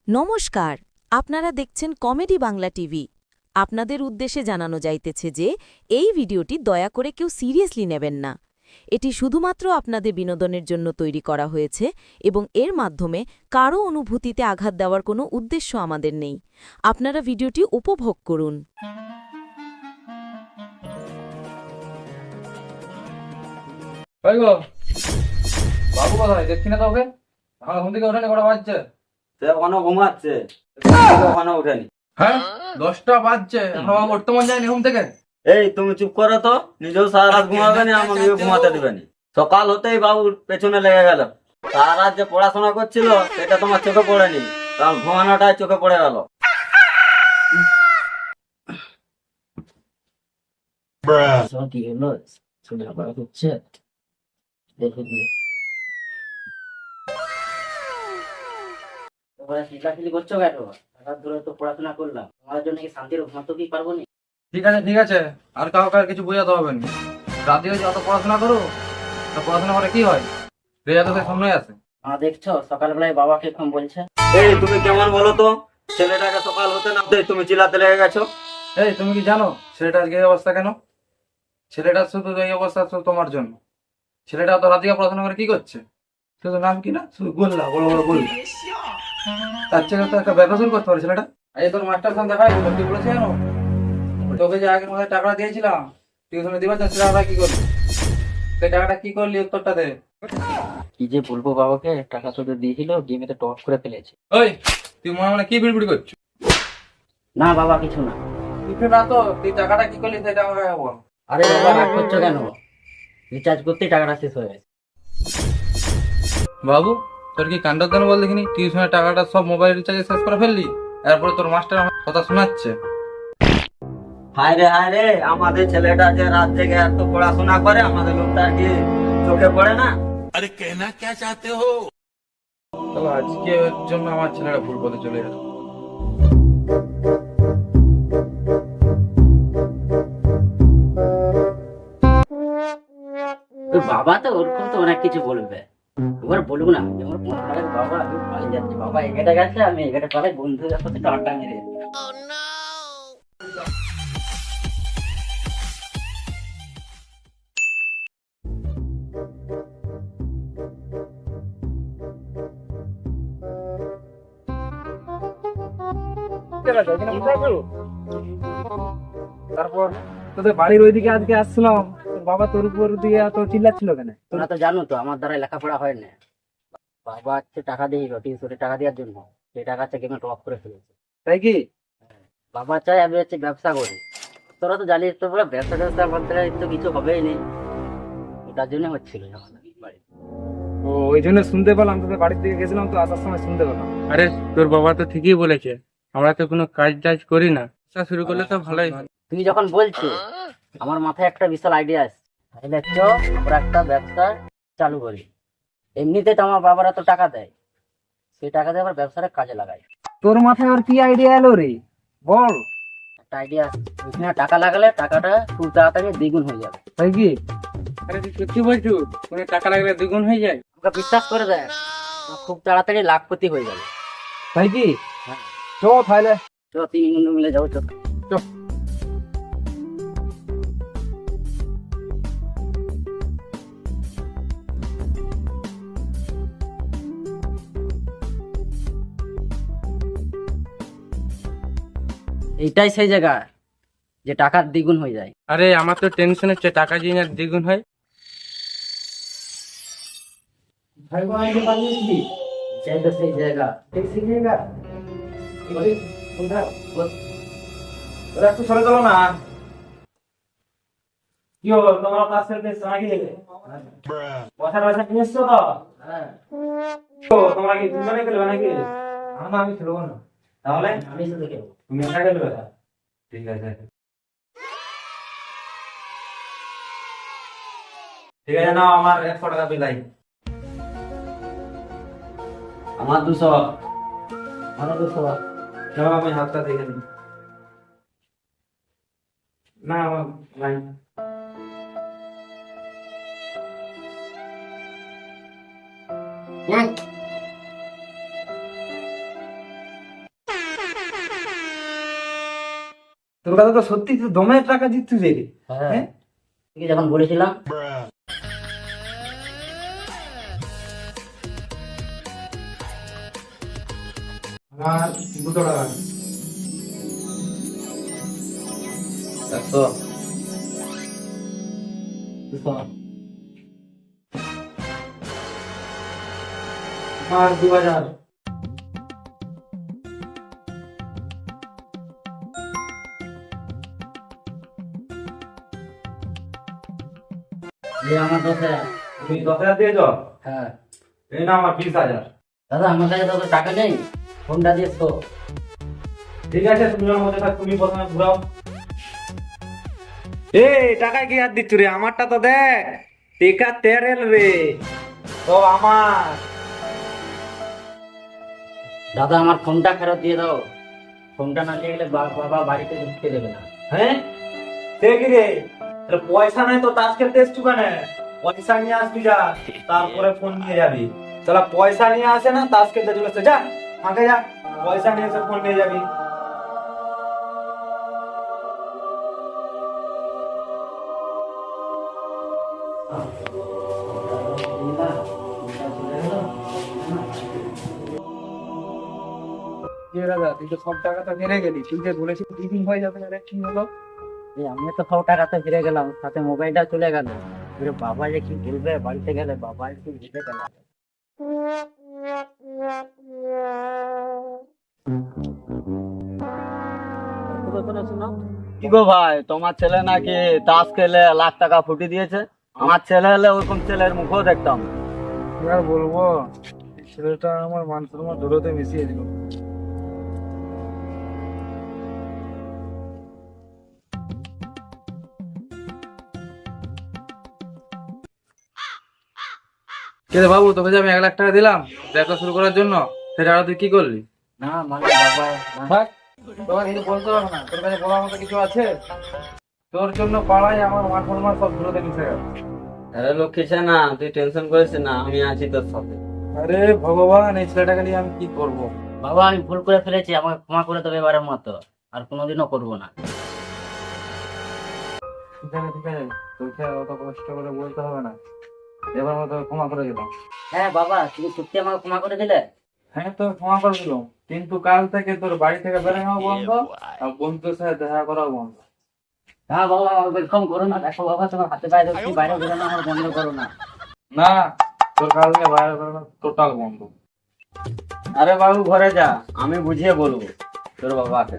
নমস্কার, আপনারা দেখছেন কমেডি বাংলা টিভি। আপনাদের উদ্দেশ্যে জানানো যাইতেছে যে এই ভিডিওটি দয়া করে কেউ সিরিয়াসলি নেবেন না। এটি শুধুমাত্র আপনাদের বিনোদনের জন্য তৈরি করা হয়েছে এবং এর মাধ্যমে কারও অনুভূতিতে আঘাত দেওয়ার কোনো উদ্দেশ্য আমাদের নেই। আপনারা ভিডিওটি উপভোগ করুন। কই গো বাবু কোথায় দেখছি না তো ওকে? আমার ঘুম থেকে ওঠেনি, কটা বাজছে? সে ওখানে ঘুমাচ্ছে, ওখানে ওঠেনি। হ্যাঁ 10টা বাজছে, এখনো বাবু উঠতে মন যায়নি ঘুম থেকে? এই তুমি চুপ করো তো, নিজেও সারা রাত ঘুমাবে না, আমাকেও ঘুমাতে দিবে না। সকাল হতেই বাবুর পেছনে লেগে গেল। সারা রাত যে পড়াশোনা করছিল সেটা তোমার চোখে পড়েনি, কারণ ঘুমানোটাই চোখে পড়ে গেল। কি হলো? ঝগড়া হচ্ছে, দেখে দিয়ে তোমরা চিল্লাচিল্লি করছো কেন? রাত ধরে তো পড়াশোনা করলাম, তোমার জন্য কি শান্তির ঘুমাতে কি পারবো না? ঠিক আছে, আর কাউকে আর কিছু বোঝাতে হবে না। রাতে যত পড়াশোনা করো, তো পড়াশোনা করে কি হয়? রেজাল্ট তো সামনে আছে। দেখছো সকালবেলায় বাবাকে ফোন বলছে। এই তুমি কেমন বলো তো, ছেলেটাকে সকাল হতে না হতেই তুমি চিল্লাতে লেগে গেছো। এই তুমি কি জানো ছেলেটার আজকে এই অবস্থা কেন? ছেলেটার শুধু এই অবস্থা শুধু তোমার জন্য। ছেলেটা তো রাতে পড়াশোনা করে কি করছে? শুধু নাম কি না, শুধু গোল্লা, বড় বড় গোল্লা। তার চেয়ে তো একটা ব্যবসা শুরু করতে পারে ছেলেটা। এই তোর মাস্টার সামনে দেখাই তুই বলেছে জানো, তোকে যে আগের মাসে টাকাটা দিয়েছিলাম টিউশনে দিবার জন্য, সেটা কি করলি? সেই টাকাটা কি করলি উত্তরটা দে। কি যে বলবো বাবাকে, টাকা তো দিয়েছিল, গেমেতে টপ করে ফেলেছে। ওই তুই মনে মনে কি বিড়বিড়ি করছিস? না বাবা কিছু না। কিছু না তো, তুই টাকাটা কি করলি সেটা আমাকে বল। আরে বাবা রাগ করছো কেন? রিচার্জ করতেই টাকাটা শেষ হয়ে গেছে। বাবু তোর কি কাণ্ডজ্ঞান দেন বল দেখিনি, টিউশনের টাকাটা সব মোবাইল রিচার্জে শেষ করে ফেললি, এরপরে তোর মাস্টার আমার কথা শোনাচ্ছে। হায় রে, আমাদের ছেলেটা যে রাত জেগে এত পড়াশোনা করে, আমাদের লোকটা কি চোখে পড়ে না? তাহলে আজকে ওর জন্য আমার ছেলেটা ভুল পথে চলে গেল। ওই বাবা তো ওরকম তো অনেক কিছু বলবে, এবার বলবো না যে আমার বন্ধুরা বাবা আমি পালিয়ে যাচ্ছি, বাবা এগাটা গেছে আমি এগাটা পালাই, বন্ধুদের সাথে একটু আড্ডা মেরে। তারপর তোদের বাড়ির ওইদিকে আজকে আসছিলাম, তোর বাবা তোর উপর দিয়ে তো চিল্লাচ্ছিল কেন? তোমরা তো জানো তো আমার দ্বারা লেখাপড়া হয় না, বাবা হচ্ছে টাকা দিয়ে টিউশনে টাকা দেওয়ার জন্য, সেই টাকা হচ্ছে গেমে টপ করে ফেলেছে। তাই কি? বাবা চাই আমি হচ্ছে ব্যবসা করি, তোরা তো জানিস তো পুরো ব্যবসা বলতে তো কিছু হবেই নেই, ওটার জন্য হচ্ছিল আমাদের বাড়ি। ও ওই জন্য শুনতে পেলাম, তোদের বাড়ির দিকে গেছিলাম তো আসার সময় শুনতে পেলাম। আরে তোর বাবা তো ঠিকই বলেছে, আমরা তো কোনো কাজ টাজ করি না, ব্যবসা শুরু করলে তো ভালোই হয়। তুই যখন বলছিস আমার মাথায় একটা বিশাল আইডিয়া আসছে, তাহলে চ আমরা একটা ব্যবসা চালু করি। এমনিতে তো আমার বাবারা তো টাকা দেয়, সেই টাকা দিয়ে আবার ব্যবসাটা কাজে লাগাই। তোর মাথায় আর কি আইডিয়া এলো রে, বল। একটা আইডিয়া আছে, ওইখানে টাকা লাগালে টাকাটা খুব তাড়াতাড়ি দ্বিগুণ হয়ে যাবে। তাই কি? আরে তুই সত্যি বলছু, কোনো টাকা লাগলে দ্বিগুণ হয়ে যায়? আমাকে বিশ্বাস করে দেয়, খুব তাড়াতাড়ি লাখপতি হয়ে যাবে। তাই কি? হ্যাঁ চ তাহলে। চ তিন বন্ধু মিলে যাবো, চ। এইটাই সেই জায়গা যে টাকার দ্বিগুণ হয়ে যায়। আরে আমার তো টেনশন হচ্ছে, টাকা যদি না দ্বিগুণ হয়। সেই তো সেই জায়গা। একটু সরে চলো না। কি হলো তোমার কাছ থেকে নাকি বসার বাসা নিয়ে এসছো তো? হ্যাঁ তো তোমরা কি দুজনে খেলবে নাকি? আমি খেলবো না। তাহলে আমি শুধু খেলবো। তুমি একা খেলবে? ঠিক আছে নাও, আমার 100 টাকা বিলাই। আমার 200। আমার 200। চলো আমি হাতটা দেখে নিই। না আমার নাই। তোর কথা তো সত্যি, তুই দমের টাকা দিচ্ছিস রে। হ্যাঁ ঠিক যখন বলেছিলাম। আমার 200 টাকা। দেখো আমার 2000। এই আমার 10,000। তুমি 10,000 দিয়েছ? হ্যাঁ এই না আমার 20,000। দাদা আমার কাছে তো টাকা নেই, ফোনটা দিয়ে তো। ঠিক আছে, তুমি আমার মধ্যে থাক, তুমি প্রথমে ঘুরাও। এই টাকা কি আর দিচ্ছ রে? আমারটা তো দেখ, টিকা তেরেল রে, তো আমার। দাদা আমার ফোনটা ফেরত দিয়ে দাও, ফোনটা না দিয়ে গেলে বাবা বাড়িতে ঢুকতে দেবে না। হ্যাঁ সে কি রে, পয়সা নাই তো তাস খেলতে এসছু কেন? পয়সা নিয়ে আসবি যা, তারপরে ফোন নিয়ে যাবি। তাহলে পয়সা নিয়ে আসে না, তাস খেলতে চলে আসছে, যা আগে যা, পয়সা নিয়ে এসে ফোন নিয়ে যাবি। দাদা তুই তো সব টাকা তো হেরে গেলি, তুই যে বলেছিস টিফিন হয়ে যাবে, আরে কি হলো? আমি তো সব টাকাতে ফিরে গেলাম, সাথে মোবাইলটা চলে গেল। এবারে বাবা যে কি বলবে বাড়িতে গেলে, বাবা একটু বুঝে গেল। কি গো ভাই, তোমার ছেলে নাকি তাস খেলে লাখ টাকা ফুটি দিয়েছে? আমার ছেলে হলে ওরকম ছেলের মুখও দেখতাম। কি আর বলবো, ছেলেটা আমার মান সম্মান ধুলোতে মিশিয়ে দিল। কে রে বাবু, তোকে যে আমি 1 লাখ টাকা দিলাম ব্যবসা শুরু করার জন্য, সেটা আর তুই কি করলি? না মানে বাবা থাক, তোকে কিছু বলতে হবে না, তোর কাছে বলার মতো কিছু আছে? তোর জন্য পাড়ায় আমার মান সম্মান সব ধুলোতে মিশে গেল। আরে লক্ষ্মীছে না, তুই টেনশন করিস না, আমি আছি তোর সাথে। আরে ভগবান, এই ছেলেটাকে নিয়ে আমি কি করবো? বাবা আমি ভুল করে ফেলেছি, আমাকে ক্ষমা করে দেবে এবারের মতো, আর কোনোদিনও করবো না। ঠিক আছে ঠিক আছে, তোকে অত কষ্ট করে বলতে হবে না, এবার মতো ক্ষমা করে দিলাম। হ্যাঁ বাবা তুমি সত্যি আমাকে ক্ষমা করে দিলে? হ্যাঁ তোর ক্ষমা করে দিলাম, কিন্তু কাল থেকে তোর বাড়ি থেকে বেরোনো বন্ধ, আর বন্ধুদের সাথে দেখা করাও বন্ধ। হ্যাঁ বাবা এরকম করো না, দেখো বাবা তোমার হাতে পায়ে ধরছি, বাইরে বেরোনো আমার বন্ধ করো না। না, তোর কাল থেকে বাইরে বেরোনো টোটাল বন্ধ। আরে বাবু ঘরে যা, আমি বুঝিয়ে বলবো তোর বাবাকে।